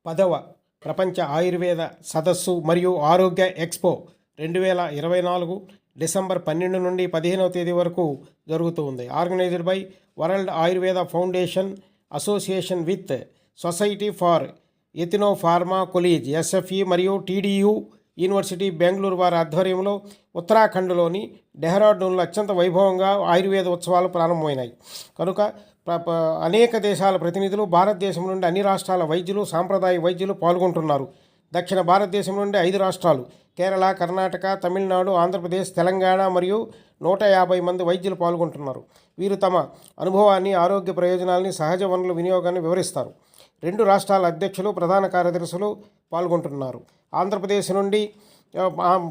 10వ ప్రపంచ ఆయుర్వేద సదస్సు మరియు ఆరోగ్య ఎక్స్పో 2024 డిసెంబర్ 12 నుండి 15వ తేదీ వరకు జరుగుతుంది. Organised by world Ayurveda foundation association with society for ethnopharmacology SFE మరియు టీడీయూ యూనివర్సిటీ బెంగళూరు వారి ఆధ్వర్యంలో ఉత్తరాఖండ్లోని డెహ్రాడూన్లో అత్యంత వైభవంగా ఆయుర్వేద ఉత్సవాలు ప్రారంభమైనాయి. కనుక అనేక దేశాల ప్రతినిధులు, భారతదేశం నుండి అన్ని రాష్ట్రాల వైద్యులు, సాంప్రదాయ వైద్యులు పాల్గొంటున్నారు. దక్షిణ భారతదేశం నుండి 5 రాష్ట్రాలు కేరళ, కర్ణాటక, తమిళనాడు, ఆంధ్రప్రదేశ్, తెలంగాణ మరియు 150 మంది వైద్యులు పాల్గొంటున్నారు. వీరు తమ అనుభవాన్ని, ఆరోగ్య ప్రయోజనాలని, సహజ వనరుల వినియోగాన్ని వివరిస్తారు. 2 రాష్ట్రాల అధ్యక్షులు, ప్రధాన కార్యదర్శులు పాల్గొంటున్నారు. ఆంధ్రప్రదేశ్ నుండి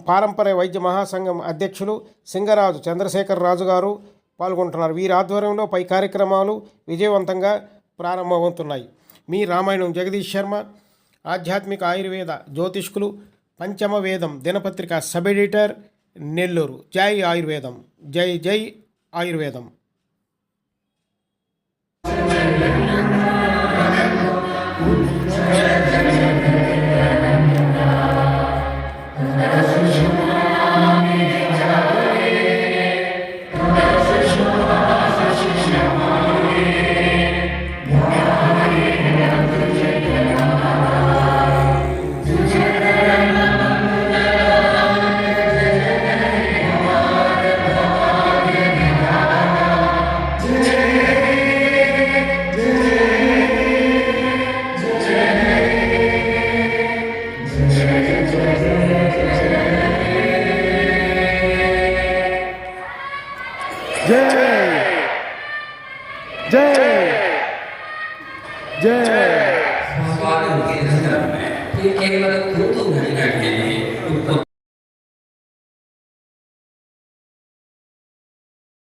పారంపర్య వైద్య మహాసంఘం అధ్యక్షులు సింగరాజు చంద్రశేఖర్ రాజు గారు పాల్గొంటున్నారు. వీరి ఆధ్వర్యంలో పై కార్యక్రమాలు విజయవంతంగా ప్రారంభమవుతున్నాయి. మీ రామాయణం జగదీష్ శర్మ, ఆధ్యాత్మిక ఆయుర్వేద జ్యోతిష్కులు, పంచమ వేదం దినపత్రిక సబ్ ఎడిటర్, నెల్లూరు. జై ఆయుర్వేదం, జై జై ఆయుర్వేదం. जय स्वागत के संदर्भ में फिर केवल कुतूहल के लिए